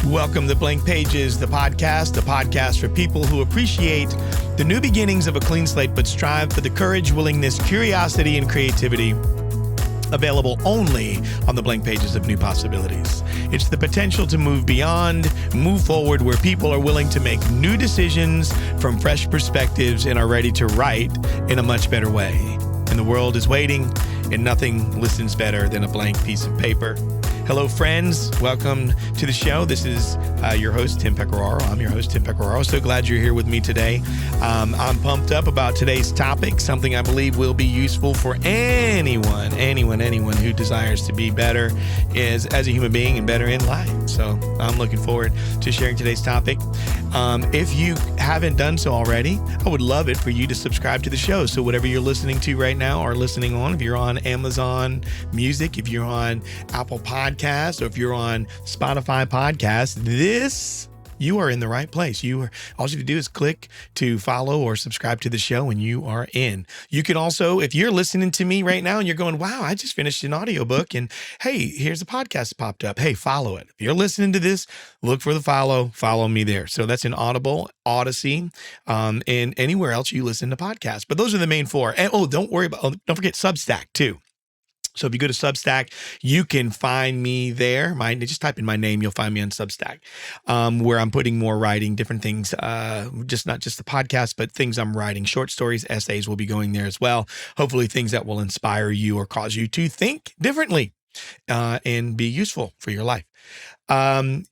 Welcome to Blank Pages, the podcast for people who appreciate the new beginnings of a clean slate, but strive for the courage, willingness, curiosity, and creativity available only on the blank pages of new possibilities. It's the potential to move beyond, move forward, where people are willing to make new decisions from fresh perspectives and are ready to write in a much better way. And the world is waiting, and nothing listens better than a blank piece of paper. Hello, friends. Welcome to the show. This is your host, Tim Pecoraro. I'm your host, Tim Pecoraro. So glad you're here with me today. I'm pumped up about today's topic, something I believe will be useful for anyone who desires to be better as a human being and better in life. So I'm looking forward to sharing today's topic. If you haven't done so already, I would love it for you to subscribe to the show. So whatever you're listening to right now or listening on, if you're on Amazon Music, if you're on Apple Podcasts, or if you're on Spotify Podcast, you are in the right place. All you have to do is click to follow or subscribe to the show and you are in. You can also, if you're listening to me right now and you're going, wow, I just finished an audiobook and hey, here's a podcast popped up. Hey, follow it. If you're listening to this, look for the follow me there. So that's in Audible, Odyssey, and anywhere else you listen to podcasts. But those are the main four. And don't forget Substack too. So if you go to Substack, you can find me there. Just type in my name, you'll find me on Substack, where I'm putting more writing, different things, not just the podcast, but things I'm writing. Short stories, essays will be going there as well. Hopefully things that will inspire you or cause you to think differently and be useful for your life. I'm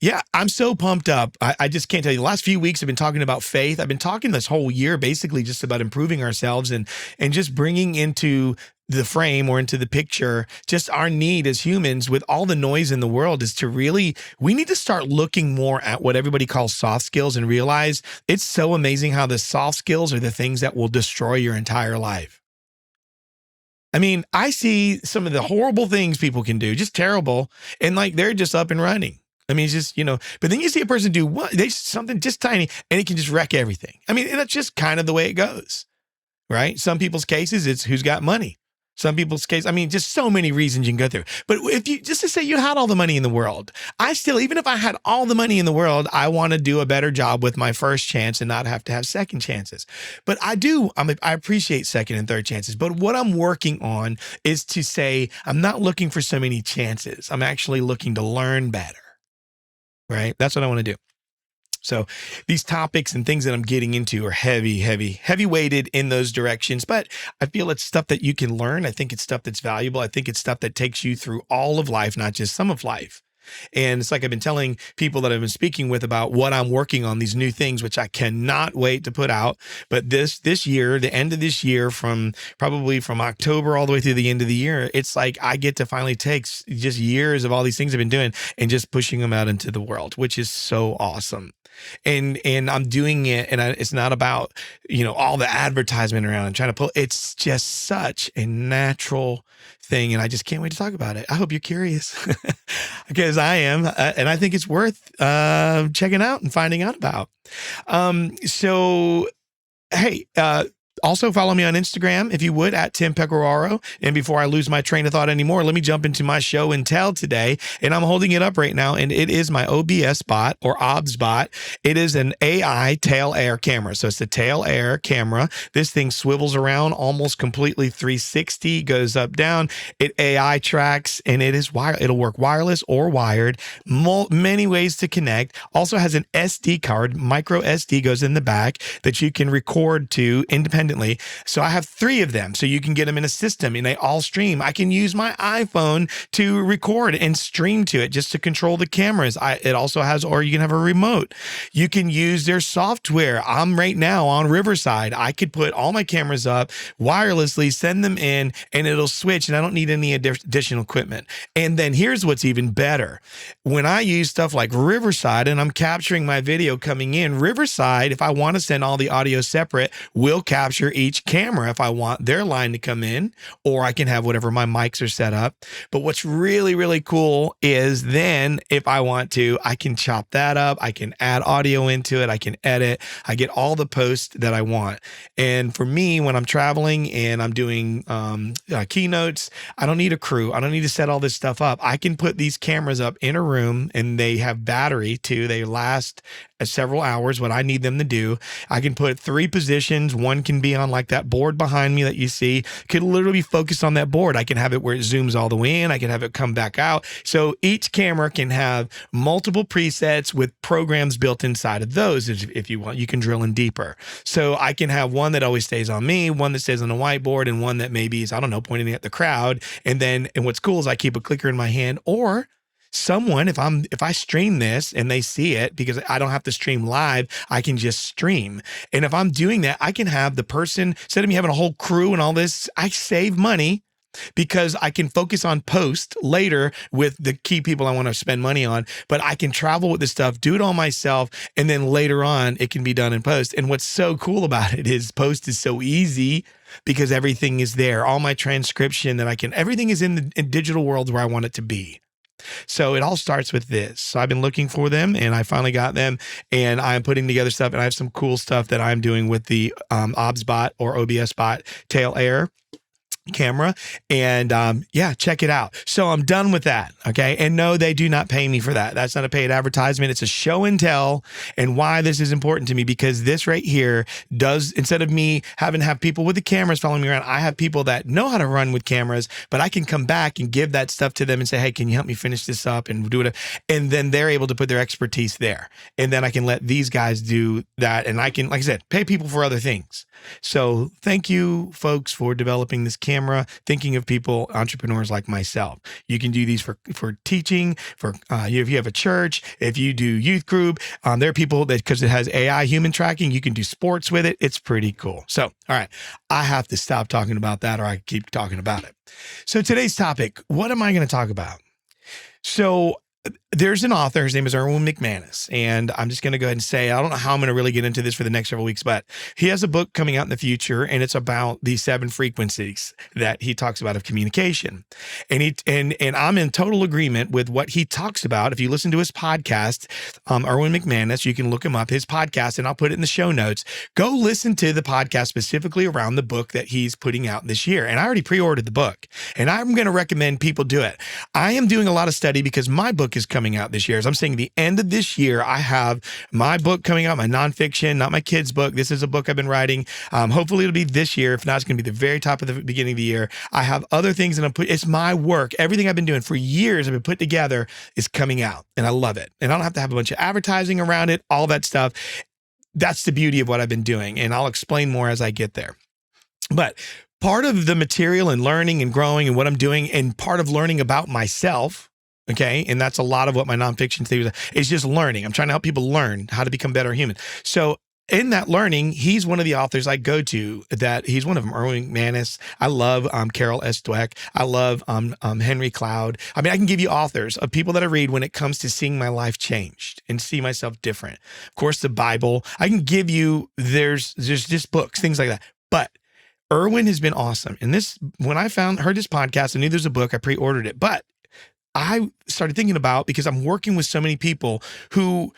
so pumped up. I just can't tell you. The last few weeks I've been talking about faith. I've been talking this whole year basically just about improving ourselves and just bringing into the frame or into the picture just our need as humans with all the noise in the world is to we need to start looking more at what everybody calls soft skills and realize it's so amazing how the soft skills are the things that will destroy your entire life. I mean, I see some of the horrible things people can do, just terrible, and they're just up and running. I mean, it's just, but then you see a person do something just tiny and it can just wreck everything. I mean, that's just kind of the way it goes, right? Some people's cases, it's who's got money. Some people's case, I mean, just so many reasons you can go through. But just to say you had all the money in the world, even if I had all the money in the world, I want to do a better job with my first chance and not have to have second chances. But I appreciate second and third chances. But what I'm working on is to say, I'm not looking for so many chances. I'm actually looking to learn better, right? That's what I want to do. So these topics and things that I'm getting into are heavy weighted in those directions, but I feel it's stuff that you can learn. I think it's stuff that's valuable. I think it's stuff that takes you through all of life, not just some of life. And it's like I've been telling people that I've been speaking with about what I'm working on, these new things, which I cannot wait to put out. But this year, the end of this year, from October all the way through the end of the year, it's like I get to finally take just years of all these things I've been doing and just pushing them out into the world, which is so awesome. And I'm doing it, and it's not about, all the advertisement around and trying to pull. It's just such a natural thing, and I just can't wait to talk about it. I hope you're curious, because I am, and I think it's worth checking out and finding out about. Also follow me on Instagram, if you would, at Tim Pecoraro. And before I lose my train of thought anymore, let me jump into my show and tell today. And I'm holding it up right now, and it is my OBS bot or OBS bot. It is an AI tail air camera. So it's the tail air camera. This thing swivels around almost completely 360, goes up, down. It AI tracks, and it'll work wireless or wired. Many ways to connect. Also has an SD card, micro SD goes in the back that you can record to independently. So I have 3 of them, so you can get them in a system and they all stream. I can use my iPhone to record and stream to it just to control the cameras. It also has, or you can have a remote. You can use their software. I'm right now on Riverside. I could put all my cameras up wirelessly, send them in, and it'll switch, and I don't need any additional equipment. And then here's what's even better. When I use stuff like Riverside and I'm capturing my video coming in, Riverside, if I want to send all the audio separate, will capture capture each camera if I want their line to come in, or I can have whatever my mics are set up. But what's really, really cool is then if I want to, I can chop that up. I can add audio into it. I can edit. I get all the posts that I want. And for me, when I'm traveling and I'm doing keynotes, I don't need a crew. I don't need to set all this stuff up. I can put these cameras up in a room, and they have battery too. They last several hours, what I need them to do. I can put 3 positions. One can be on like that board behind me that you see. Could literally be focused on that board. I can have it where it zooms all the way in. I can have it come back out. So each camera can have multiple presets with programs built inside of those. If you want, you can drill in deeper. So I can have one that always stays on me, one that stays on the whiteboard, and one that maybe is, I don't know, pointing at the crowd. And what's cool is I keep a clicker in my hand, or someone, if I stream this and they see it, because I don't have to stream live, I can just stream. And if I'm doing that, I can have the person, instead of me having a whole crew and all this, I save money because I can focus on post later with the key people I want to spend money on, but I can travel with this stuff, do it all myself, and then later on it can be done in post. And what's so cool about it is post is so easy because everything is there. All my transcription everything is in the digital world where I want it to be. So it all starts with this. So I've been looking for them, and I finally got them, and I'm putting together stuff, and I have some cool stuff that I'm doing with the OBS or OBS bot tail air camera. And check it out. So I'm done with that. Okay. And no, they do not pay me for that. That's not a paid advertisement. It's a show and tell. And why this is important to me, because this right here does, instead of me having to have people with the cameras following me around, I have people that know how to run with cameras, but I can come back and give that stuff to them and say, hey, can you help me finish this up and do it? And then they're able to put their expertise there. And then I can let these guys do that. And I can, like I said, pay people for other things. So thank you folks for developing this camera, thinking of people, entrepreneurs like myself. You can do these for teaching, if you have a church, if you do youth group, there are people that, because it has AI human tracking, you can do sports with it. It's pretty cool. So, all right, I have to stop talking about that, or I keep talking about it. So today's topic, what am I going to talk about? So there's an author, his name is Erwin McManus, and I'm just going to go ahead and say, I don't know how I'm going to really get into this for the next several weeks, but he has a book coming out in the future, and it's about the 7 frequencies that he talks about of communication. And I'm in total agreement with what he talks about. If you listen to his podcast, Erwin McManus, you can look him up, his podcast, and I'll put it in the show notes. Go listen to the podcast specifically around the book that he's putting out this year. And I already pre-ordered the book, and I'm going to recommend people do it. I am doing a lot of study because my book is coming out this year. As I'm saying, the end of this year, I have my book coming out, my nonfiction, not my kids' book. This is a book I've been writing. Hopefully it'll be this year. If not, it's going to be the very top of the beginning of the year. I have other things that it's my work. Everything I've been doing for years, I've been put together, is coming out, and I love it. And I don't have to have a bunch of advertising around it, all that stuff. That's the beauty of what I've been doing. And I'll explain more as I get there. But part of the material and learning and growing and what I'm doing, and part of learning about myself, okay, and that's a lot of what my nonfiction thing is, just learning. I'm trying to help people learn how to become better human. So in that learning, he's one of the authors I go to, that he's one of them, Erwin McManus. I love Carol S. Dweck. I love Henry Cloud. I mean, I can give you authors of people that I read when it comes to seeing my life changed and see myself different. Of course, the Bible. I can give you, there's just books, things like that. But Erwin has been awesome. And when I heard this podcast, I knew there's a book, I pre-ordered it, but I started thinking about, because I'm working with so many people who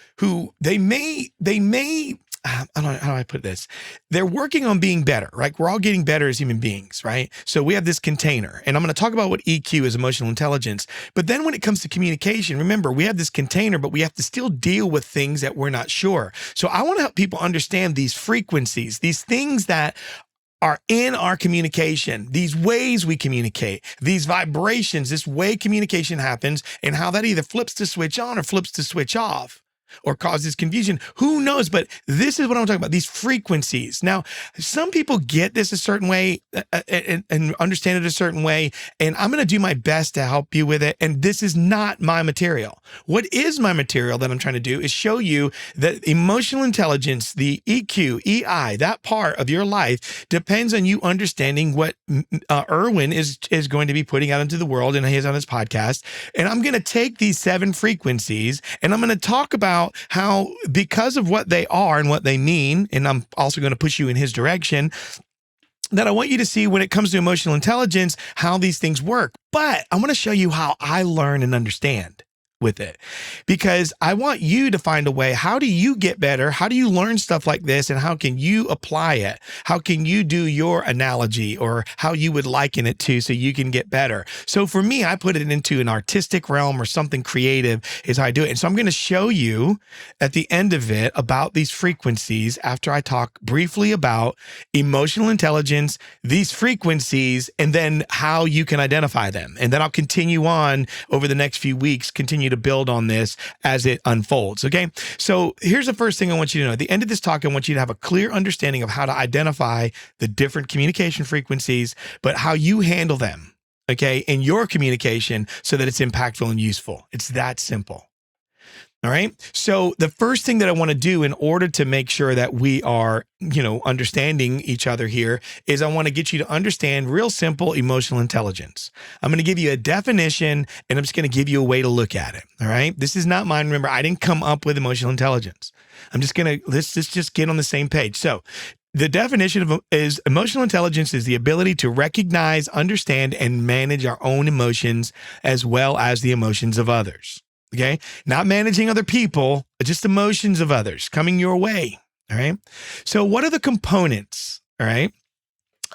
they may, I don't know how I put this. They're working on being better, right? We're all getting better as human beings, right? So we have this container, and I'm going to talk about what EQ is, emotional intelligence. But then when it comes to communication, remember, we have this container, but we have to still deal with things that we're not sure. So I want to help people understand these frequencies, these things that are in our communication, these ways we communicate, these vibrations, this way communication happens, and how that either flips the switch on or flips the switch off, or causes confusion. Who knows? But this is what I'm talking about, these frequencies. Now, some people get this a certain way and understand it a certain way, and I'm going to do my best to help you with it. And this is not my material. What is my material that I'm trying to do is show you that emotional intelligence, the EQ, EI, that part of your life depends on you understanding what Erwin is going to be putting out into the world, and he is on his podcast. And I'm going to take these 7 frequencies, and I'm going to talk about how, because of what they are and what they mean, and I'm also going to push you in his direction, that I want you to see when it comes to emotional intelligence, how these things work. But I want to show you how I learn and understand with it, because I want you to find a way. How do you get better? How do you learn stuff like this? And how can you apply it? How can you do your analogy, or how you would liken it to, so you can get better? So for me, I put it into an artistic realm or something creative is how I do it. And so I'm going to show you at the end of it about these frequencies after I talk briefly about emotional intelligence, these frequencies, and then how you can identify them. And then I'll continue on over the next few weeks, continue to build on this as it unfolds. Okay. So here's the first thing I want you to know. At the end of this talk, I want you to have a clear understanding of how to identify the different communication frequencies, but how you handle them, okay, in your communication so that it's impactful and useful. It's that simple. All right. So the first thing that I want to do in order to make sure that we are, understanding each other here is I want to get you to understand real simple emotional intelligence. I'm going to give you a definition, and I'm just going to give you a way to look at it. All right. This is not mine. Remember, I didn't come up with emotional intelligence. Let's just get on the same page. So the definition is emotional intelligence is the ability to recognize, understand, and manage our own emotions as well as the emotions of others. Okay. Not managing other people, just emotions of others coming your way. All right. So what are the components, all right,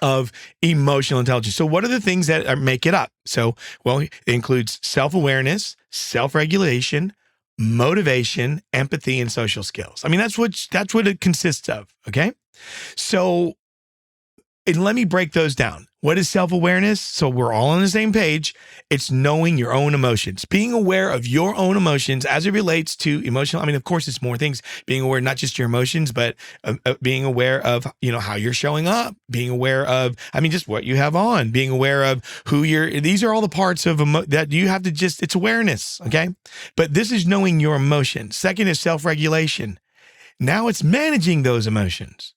of emotional intelligence? So what are the things that make it up? So, well, it includes self-awareness, self-regulation, motivation, empathy, and social skills. I mean, that's what it consists of. Okay. So, and let me break those down. What is self-awareness? So we're all on the same page. It's knowing your own emotions, being aware of your own emotions as it relates to emotional. I mean, of course, it's more things, being aware, not just your emotions, but being aware of, how you're showing up, being aware of, just what you have on, being aware of these are all the parts of that you have to it's awareness. Okay. But this is knowing your emotions. Second is self-regulation. Now it's managing those emotions.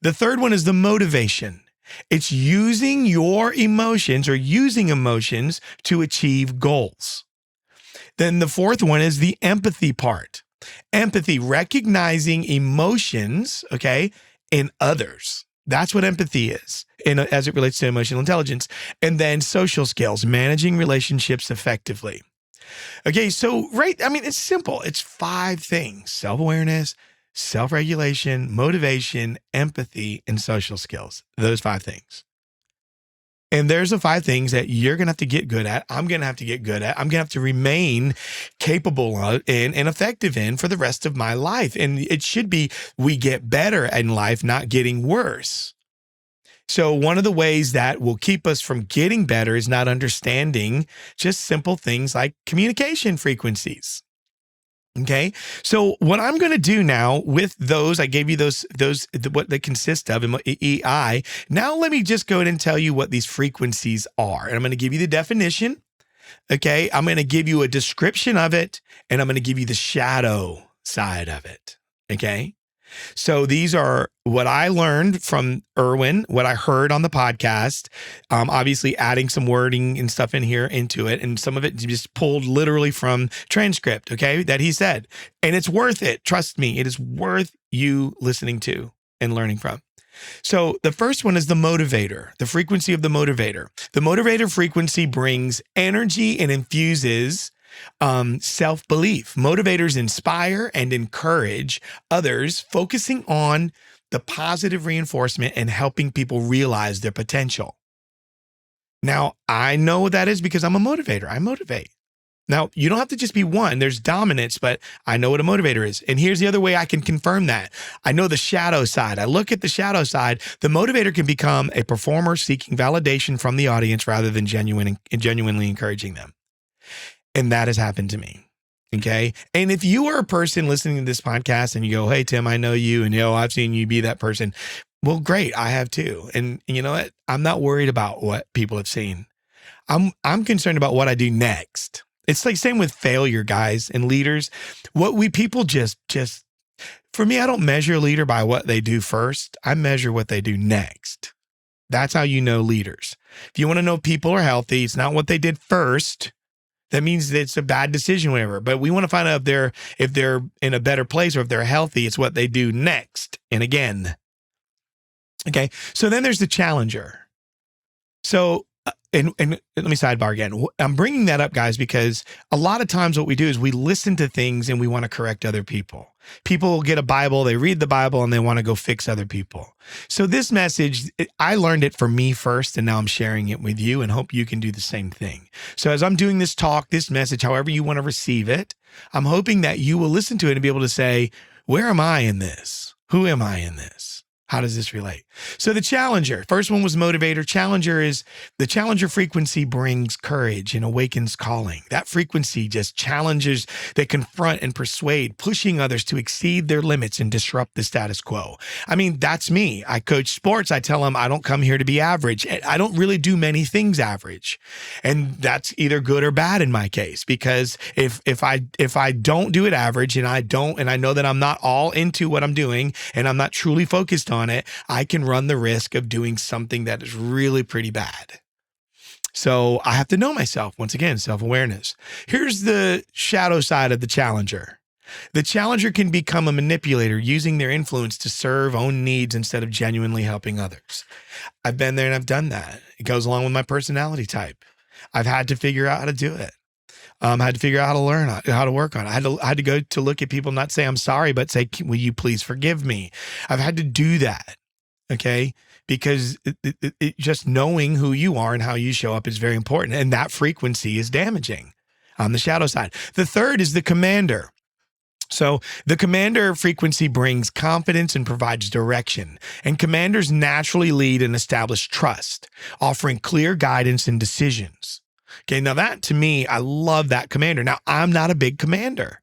The third one is the motivation. It's using your emotions or using emotions to achieve goals. Then the fourth one is the empathy part. Empathy, recognizing emotions, okay, in others. That's what empathy is as it relates to emotional intelligence. And then social skills, managing relationships effectively. Okay, so it's simple. It's 5 things: self-awareness, self-regulation, motivation, empathy, and social skills. Those 5 things. And there's the 5 things that you're going to have to get good at. I'm going to have to get good at. I'm going to have to remain capable of and effective in for the rest of my life. And it should be, we get better in life, not getting worse. So one of the ways that will keep us from getting better is not understanding just simple things like communication frequencies. Okay. So what I'm going to do now with those, I gave you those, what they consist of, EI. Now let me just go ahead and tell you what these frequencies are. And I'm going to give you the definition. Okay. I'm going to give you a description of it, and I'm going to give you the shadow side of it. Okay. So these are what I learned from Erwin, what I heard on the podcast, obviously adding some wording and stuff into it. And some of it just pulled literally from transcript, okay, that he said. And it's worth it. Trust me, it is worth you listening to and learning from. So the first one is the motivator, the frequency of the motivator. The motivator frequency brings energy and infuses self-belief. Motivators inspire and encourage others, focusing on the positive reinforcement and helping people realize their potential. Now, I know that is because I'm a motivator. I motivate. Now, you don't have to just be one. There's dominance, but I know what a motivator is. And here's the other way I can confirm that. I know the shadow side. I look at the shadow side. The motivator can become a performer seeking validation from the audience rather than genuinely encouraging them. And that has happened to me. Okay. And if you are a person listening to this podcast and you go, hey, Tim, I know you, and I've seen you be that person. Well, great. I have too. And you know what? I'm not worried about what people have seen. I'm concerned about what I do next. It's like same with failure, guys, and leaders. People just for me, I don't measure a leader by what they do first. I measure what they do next. That's how you know leaders. If you want to know if people are healthy, it's not what they did first. That means that it's a bad decision, whatever. But we want to find out if they're in a better place or if they're healthy. It's what they do next and again. Okay. So then there's the challenger. So, and let me sidebar again. I'm bringing that up, guys, because a lot of times what we do is we listen to things and we want to correct other people. People get a Bible, they read the Bible, and they want to go fix other people. So this message, I learned it for me first, and now I'm sharing it with you and hope you can do the same thing. So as I'm doing this talk, this message, however you want to receive it, I'm hoping that you will listen to it and be able to say, where am I in this? Who am I in this? How does this relate? So the challenger, first one was motivator. Challenger is the challenger frequency brings courage and awakens calling. That frequency just challenges, they confront and persuade, pushing others to exceed their limits and disrupt the status quo. I mean, that's me. I coach sports. I tell them I don't come here to be average. I don't really do many things average. And that's either good or bad in my case, because if I don't do it average and I know that I'm not all into what I'm doing and I'm not truly focused on it, I can run the risk of doing something that is really pretty bad. So I have to know myself. Once again, self-awareness. Here's the shadow side of the challenger. The challenger can become a manipulator, using their influence to serve own needs instead of genuinely helping others. I've been there and I've done that. It goes along with my personality type. I've had to figure out how to do it. I had to figure out how to learn how to work on it. I had to go to look at people, not say I'm sorry, but say, will you please forgive me? I've had to do that. Okay. Because just knowing who you are and how you show up is very important. And that frequency is damaging on the shadow side. The third is the commander. So the commander frequency brings confidence and provides direction, and commanders naturally lead and establish trust, offering clear guidance and decisions. Okay, now that to me, I love that commander. Now, I'm not a big commander,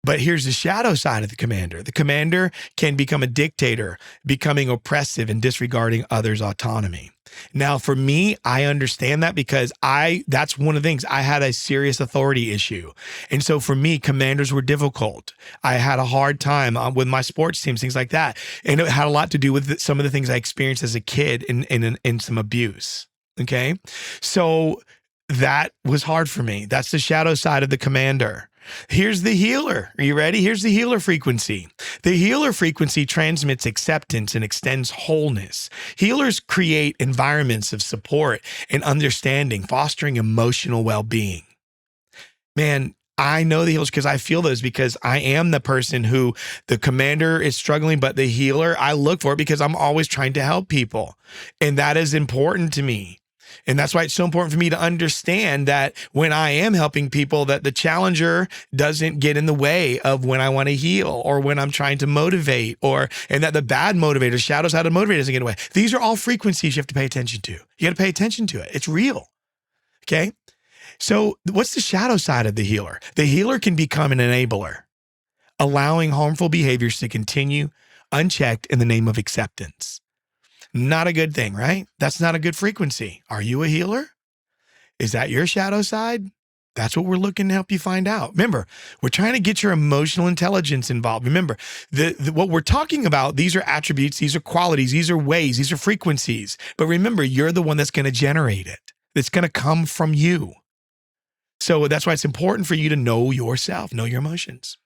but here's the shadow side of the commander. The commander can become a dictator, becoming oppressive and disregarding others' autonomy. Now, for me, I understand that because that's one of the things. I had a serious authority issue. And so for me, commanders were difficult. I had a hard time with my sports teams, things like that. And it had a lot to do with some of the things I experienced as a kid in some abuse. Okay. So that was hard for me. That's the shadow side of the commander. Here's the healer. Are you ready? Here's the healer frequency. The healer frequency transmits acceptance and extends wholeness. Healers create environments of support and understanding, fostering emotional well-being. Man, I know the healers because I feel those, because I am the person who the commander is struggling, but the healer, I look for it because I'm always trying to help people. And that is important to me. And that's why it's so important for me to understand that when I am helping people, that the challenger doesn't get in the way of when I want to heal or when I'm trying to motivate, and that the bad motivator, shadow side of motivator, doesn't get in the way. These are all frequencies you have to pay attention to. You got to pay attention to it. It's real. Okay. So what's the shadow side of the healer? The healer can become an enabler, allowing harmful behaviors to continue unchecked in the name of acceptance. Not a good thing, right? That's not a good frequency. Are you a healer? Is that your shadow side? That's what we're looking to help you find out. Remember, we're trying to get your emotional intelligence involved. Remember, what we're talking about, these are attributes, these are qualities, these are ways, these are frequencies. But remember, you're the one that's going to generate it. It's going to come from you. So that's why it's important for you to know yourself, know your emotions.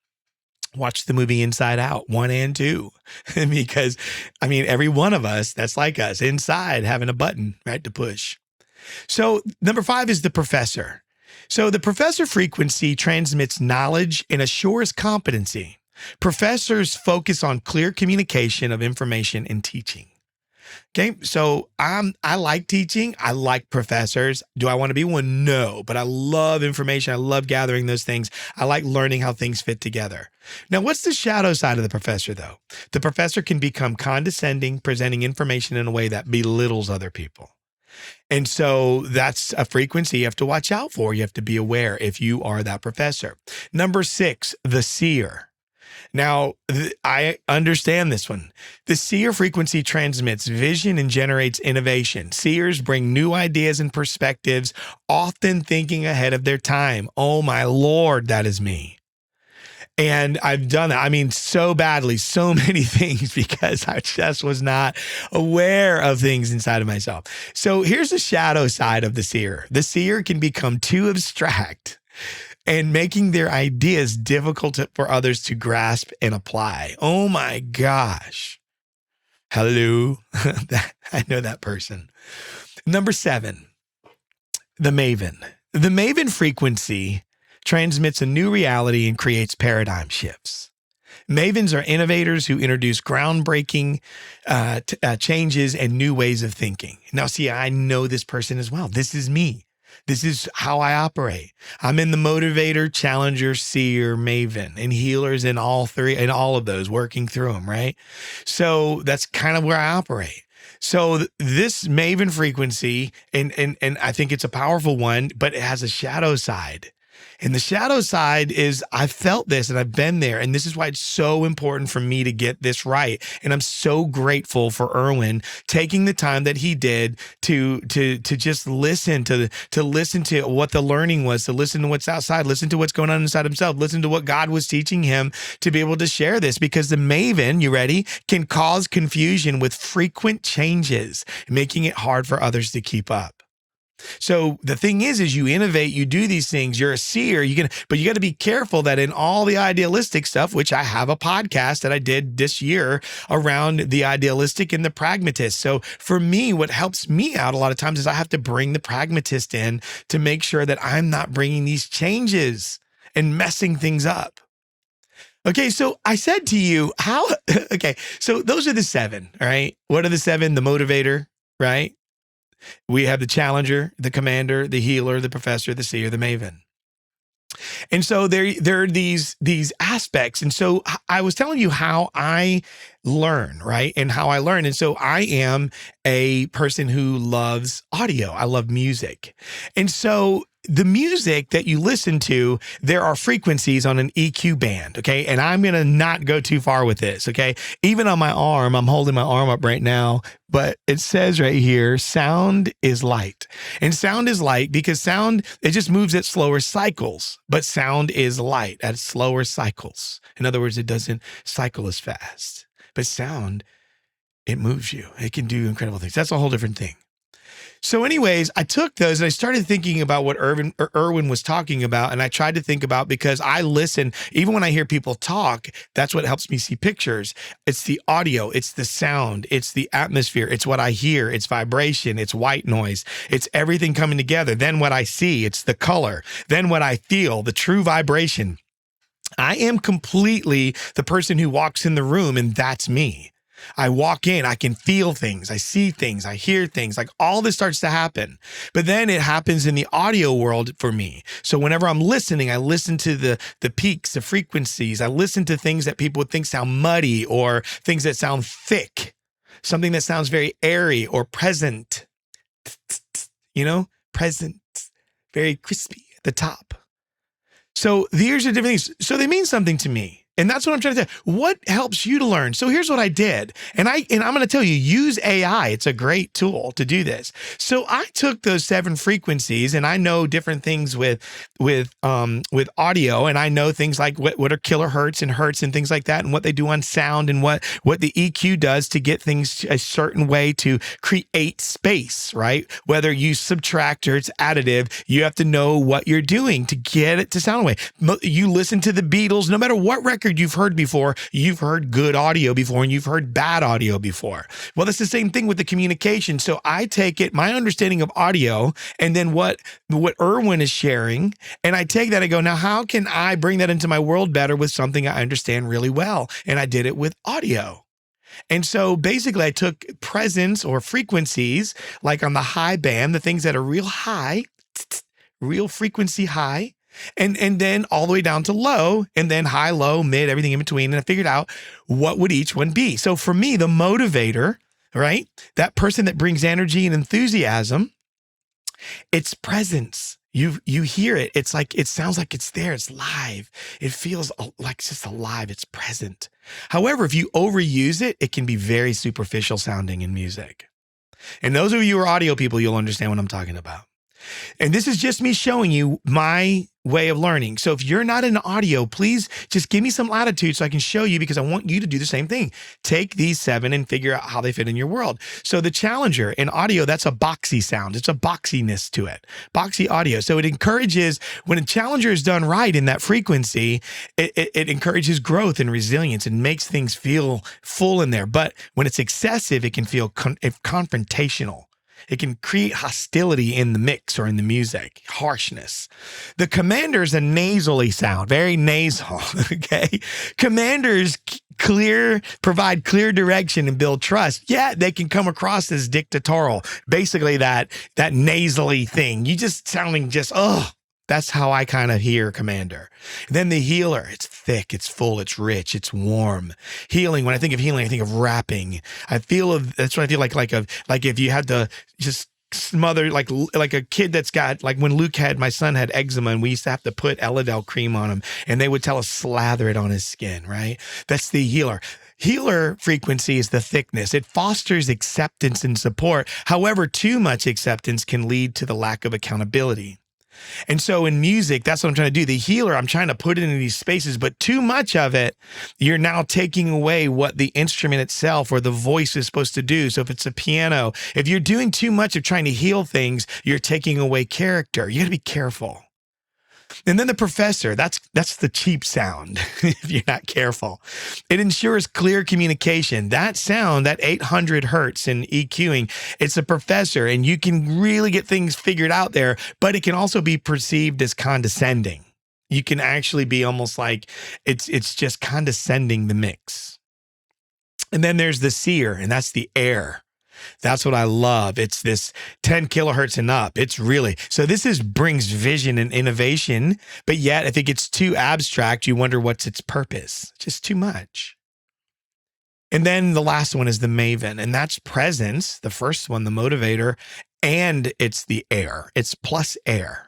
Watch the movie Inside Out 1 and 2, because every one of us that's like us inside having a button, right, to push. So number 5 is the professor. So the professor frequency transmits knowledge and assures competency. Professors focus on clear communication of information and teaching. Okay, so I like teaching. I like professors. Do I want to be one? No, but I love information. I love gathering those things. I like learning how things fit together. Now, what's the shadow side of the professor, though? The professor can become condescending, presenting information in a way that belittles other people. And so that's a frequency you have to watch out for. You have to be aware if you are that professor. Number 6, the seer. Now, I understand this one. The seer frequency transmits vision and generates innovation. Seers bring new ideas and perspectives, often thinking ahead of their time. Oh my Lord, that is me. And I've done that. So badly, so many things, because I just was not aware of things inside of myself. So here's the shadow side of the seer. The seer can become too abstract and making their ideas difficult for others to grasp and apply. Oh my gosh. Hello. I know that person. Number 7, the maven. The maven frequency transmits a new reality and creates paradigm shifts. Mavens are innovators who introduce groundbreaking changes and new ways of thinking. Now, see, I know this person as well. This is me. This is how I operate. I'm in the motivator, challenger, seer, maven, and healers in all three, and all of those, working through them, right? So that's kind of where I operate. So this maven frequency, and I think it's a powerful one, but it has a shadow side. And the shadow side is, I felt this and I've been there. And this is why it's so important for me to get this right. And I'm so grateful for Erwin taking the time that he did to just listen to what the learning was, to listen to what's outside, listen to what's going on inside himself, listen to what God was teaching him to be able to share this. Because the maven, you ready, can cause confusion with frequent changes, making it hard for others to keep up. So the thing is you innovate, you do these things, you're a seer, but you got to be careful that in all the idealistic stuff, which I have a podcast that I did this year around the idealistic and the pragmatist. So for me, what helps me out a lot of times is I have to bring the pragmatist in to make sure that I'm not bringing these changes and messing things up. Okay, so I said to you, so those are the 7, all right? What are the 7? The motivator, right? We have the challenger, the commander, the healer, the professor, the seer, the maven. And so there are these aspects. And so I was telling you how I learn, right? And how I learn. And so I am a person who loves audio. I love music. And so the music that you listen to, there are frequencies on an EQ band, okay? And I'm going to not go too far with this, okay? Even on my arm, I'm holding my arm up right now, but it says right here, sound is light. And sound is light because sound, it just moves at slower cycles, but sound is light at slower cycles. In other words, it doesn't cycle as fast. But sound, it moves you. It can do incredible things. That's a whole different thing. So anyways, I took those and I started thinking about what Erwin was talking about. And I tried to think about, because I listen, even when I hear people talk, that's what helps me see pictures. It's the audio, it's the sound, it's the atmosphere, it's what I hear, it's vibration, it's white noise, it's everything coming together. Then what I see, it's the color. Then what I feel, the true vibration. I am completely the person who walks in the room, and that's me. I walk in, I can feel things, I see things, I hear things, like all this starts to happen. But then it happens in the audio world for me. So whenever I'm listening, I listen to the peaks, the frequencies. I listen to things that people would think sound muddy, or things that sound thick, something that sounds very airy or present, present, very crispy at the top. So these are different things. So they mean something to me. And that's what I'm trying to say. What helps you to learn? So here's what I did. And I'm going to tell you, use AI. It's a great tool to do this. So I took those 7 frequencies, and I know different things with audio, and I know things like what are kilohertz and hertz and things like that, and what they do on sound, and what the EQ does to get things a certain way to create space, right? Whether you subtract or it's additive, you have to know what you're doing to get it to sound away. You listen to the Beatles, no matter what record you've heard before, you've heard good audio before, and you've heard bad audio before. Well, that's the same thing with the communication. So I take it, my understanding of audio, and then what Erwin is sharing, and I take that and go, now how can I bring that into my world better with something I understand really well? And I did it with audio. And so basically I took presence or frequencies, like on the high band, the things that are real high, real frequency high, and then all the way down to low, and then high, low, mid, everything in between. And I figured out what would each one be. So for me, the motivator, right? That person that brings energy and enthusiasm, it's presence. You hear it. It's like, it sounds like it's there. It's live. It feels like it's just alive. It's present. However, if you overuse it, it can be very superficial sounding in music. And those of you who are audio people, you'll understand what I'm talking about. And this is just me showing you my way of learning. So if you're not in audio, please just give me some latitude so I can show you, because I want you to do the same thing. Take these 7 and figure out how they fit in your world. So the Challenger in audio, that's a boxy sound. It's a boxiness to it, boxy audio. So it encourages, when a Challenger is done right in that frequency, it encourages growth and resilience and makes things feel full in there. But when it's excessive, it can feel confrontational. It can create hostility in the mix or in the music, harshness. The Commander's a nasally sound, very nasal, okay? Commanders provide clear direction and build trust. Yeah, they can come across as dictatorial, basically that nasally thing. You just sounding just, that's how I kind of hear Commander. Then the Healer, it's thick, it's full, it's rich, it's warm. Healing, when I think of healing, I think of wrapping. That's what I feel like if you had to just smother, like a kid that's got, like when my son had eczema, and we used to have to put Elidel cream on him, and they would tell us slather it on his skin, right? That's the Healer. Healer frequency is the thickness. It fosters acceptance and support. However, too much acceptance can lead to the lack of accountability. And so in music, that's what I'm trying to do. The Healer, I'm trying to put it into these spaces, but too much of it, you're now taking away what the instrument itself or the voice is supposed to do. So if it's a piano, if you're doing too much of trying to heal things, you're taking away character. You got to be careful. And then the Professor, that's the cheap sound if you're not careful. It ensures clear communication. That sound, that 800 hertz in EQing, it's a Professor, and you can really get things figured out there, but it can also be perceived as condescending. You can actually be almost like it's just condescending the mix. And then there's the Seer, and that's the air. That's what I love. It's this 10 kilohertz and up. It's really, so this brings vision and innovation, but yet if it gets too abstract, you wonder what's its purpose. Just too much. And then the last one is the Maven, and that's presence. The first one, the motivator, and it's the air. It's plus air.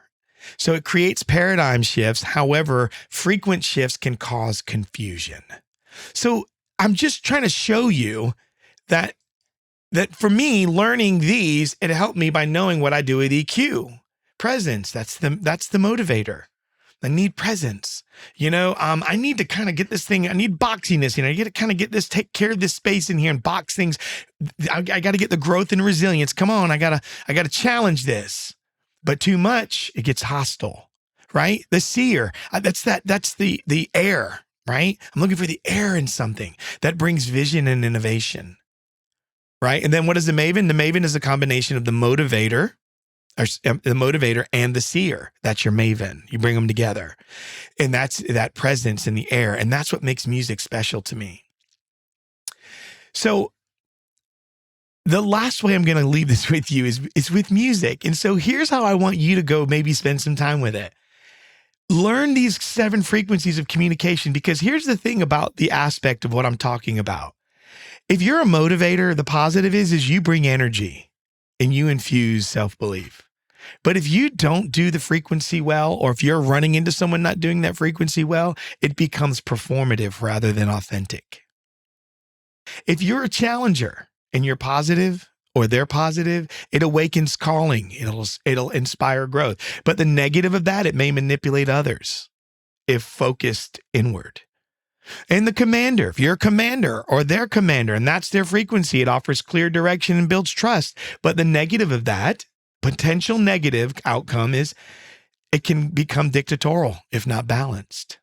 So it creates paradigm shifts. However, frequent shifts can cause confusion. So I'm just trying to show you that for me, learning these, it helped me by knowing what I do with EQ. Presence, that's the motivator. I need presence. I need to kind of get this thing, I need boxiness, I get to kind of take care of this space in here and box things. I got to get the growth and resilience. Come on, I got to challenge this. But too much, it gets hostile, right? The Seer, that's the air, right? I'm looking for the air in something that brings vision and innovation. Right. And then what is the Maven? The Maven is a combination of the motivator and the Seer. That's your Maven. You bring them together. And that's that presence in the air. And that's what makes music special to me. So the last way I'm going to leave this with you is with music. And so here's how I want you to go maybe spend some time with it. Learn these 7 frequencies of communication, because here's the thing about the aspect of what I'm talking about. If you're a motivator, the positive is you bring energy and you infuse self-belief. But if you don't do the frequency well, or if you're running into someone not doing that frequency well, it becomes performative rather than authentic. If you're a challenger and you're positive or they're positive, it awakens calling. It'll inspire growth. But the negative of that, it may manipulate others if focused inward. And the commander, if you're a commander or their commander, and that's their frequency, it offers clear direction and builds trust. But the negative of that, potential negative outcome, is it can become dictatorial if not balanced.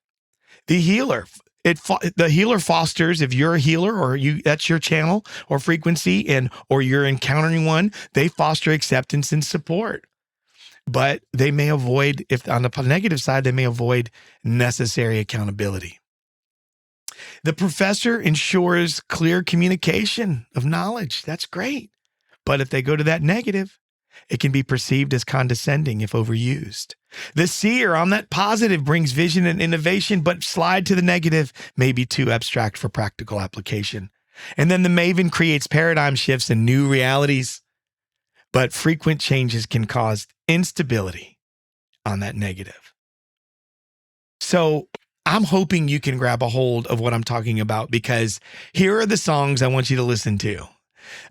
The healer, the healer fosters, if you're a healer or that's your channel or frequency, or you're encountering one, they foster acceptance and support. But they may avoid, if on the negative side, they may avoid necessary accountability. The Professor ensures clear communication of knowledge. That's great. But if they go to that negative, it can be perceived as condescending if overused. The Seer, on that positive, brings vision and innovation, but slide to the negative may be too abstract for practical application. And then the Maven creates paradigm shifts and new realities, but frequent changes can cause instability on that negative. So I'm hoping you can grab a hold of what I'm talking about, because here are the songs I want you to listen to.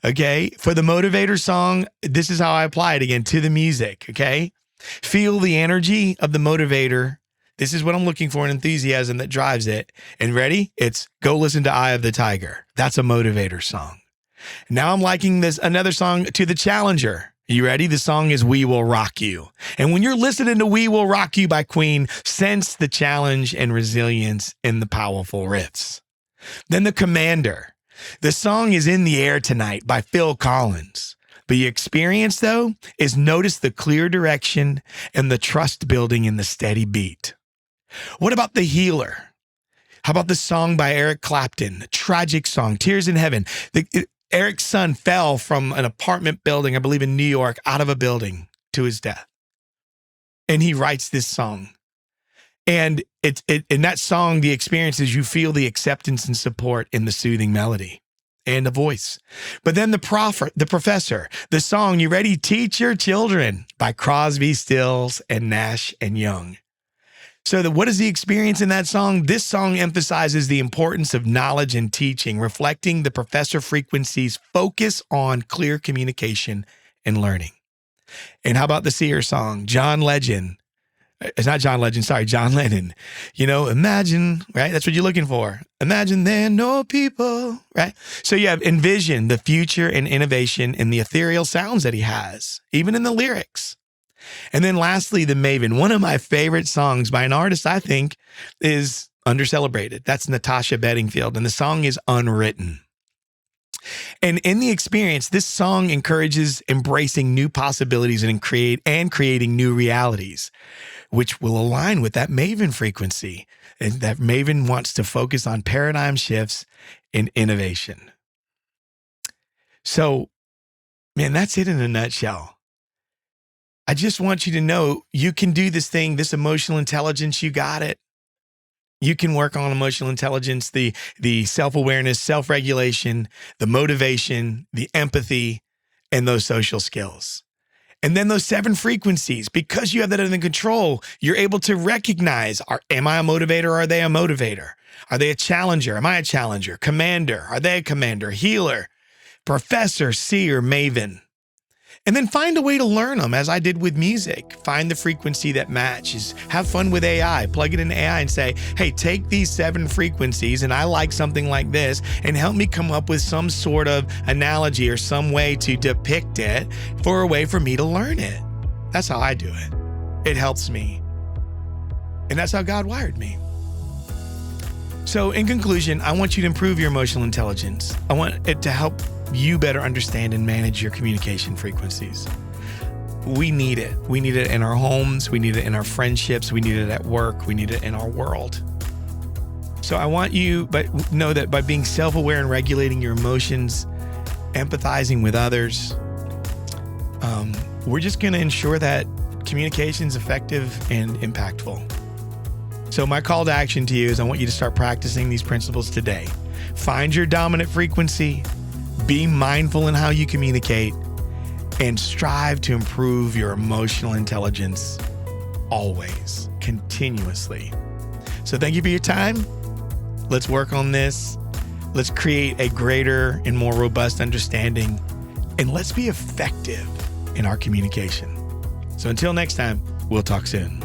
Okay. For the motivator song, this is how I apply it again to the music. Okay. Feel the energy of the motivator. This is what I'm looking for, an enthusiasm that drives it. And ready? It's go listen to Eye of the Tiger. That's a motivator song. Now I'm liking this another song to the challenger. You ready? The song is We Will Rock You. And when you're listening to We Will Rock You by Queen, sense the challenge and resilience in the powerful riffs. Then the commander. The song is In the Air Tonight by Phil Collins. But the experience, though, is notice the clear direction and the trust building in the steady beat. What about the healer? How about the song by Eric Clapton, the tragic song, Tears in Heaven? Eric's son fell from an apartment building, I believe in New York, out of a building to his death. And he writes this song. And in that song, the experience is you feel the acceptance and support in the soothing melody and the voice. But then the professor, the song, you ready? Teach Your Children by Crosby, Stills, and Nash and Young. So what is the experience in that song? This song emphasizes the importance of knowledge and teaching, reflecting the professor frequency's focus on clear communication and learning. And how about the seer song? John Lennon. You know, imagine, right? That's what you're looking for. Imagine there are no people, right? So you have envision the future and innovation in the ethereal sounds that he has, even in the lyrics. And then lastly, the Maven. One of my favorite songs by an artist I think is under-celebrated. That's Natasha Bedingfield, and the song is Unwritten. And in the experience, this song encourages embracing new possibilities and creating new realities, which will align with that Maven frequency. And that Maven wants to focus on paradigm shifts and innovation. So, man, that's it in a nutshell. I just want you to know you can do this thing, this emotional intelligence, you got it. You can work on emotional intelligence, the self-awareness, self-regulation, the motivation, the empathy, and those social skills. And then those 7 frequencies, because you have that under control, you're able to recognize, am I a motivator or are they a motivator? Are they a challenger? Am I a challenger? Commander? Are they a commander? Healer? Professor? Seer? Maven? And then find a way to learn them, as I did with music. Find the frequency that matches. Have fun with AI. Plug it into AI and say, hey, take these 7 frequencies, and I like something like this, and help me come up with some sort of analogy or some way to depict it for a way for me to learn it. That's how I do it. It helps me. And that's how God wired me. So in conclusion, I want you to improve your emotional intelligence. I want it to help you better understand and manage your communication frequencies. We need it. We need it in our homes. We need it in our friendships. We need it at work. We need it in our world. So I want you to know that by being self-aware and regulating your emotions, empathizing with others, we're just going to ensure that communication is effective and impactful. So my call to action to you is I want you to start practicing these principles today. Find your dominant frequency, be mindful in how you communicate, and strive to improve your emotional intelligence always, continuously. So thank you for your time. Let's work on this. Let's create a greater and more robust understanding, and let's be effective in our communication. So until next time, we'll talk soon.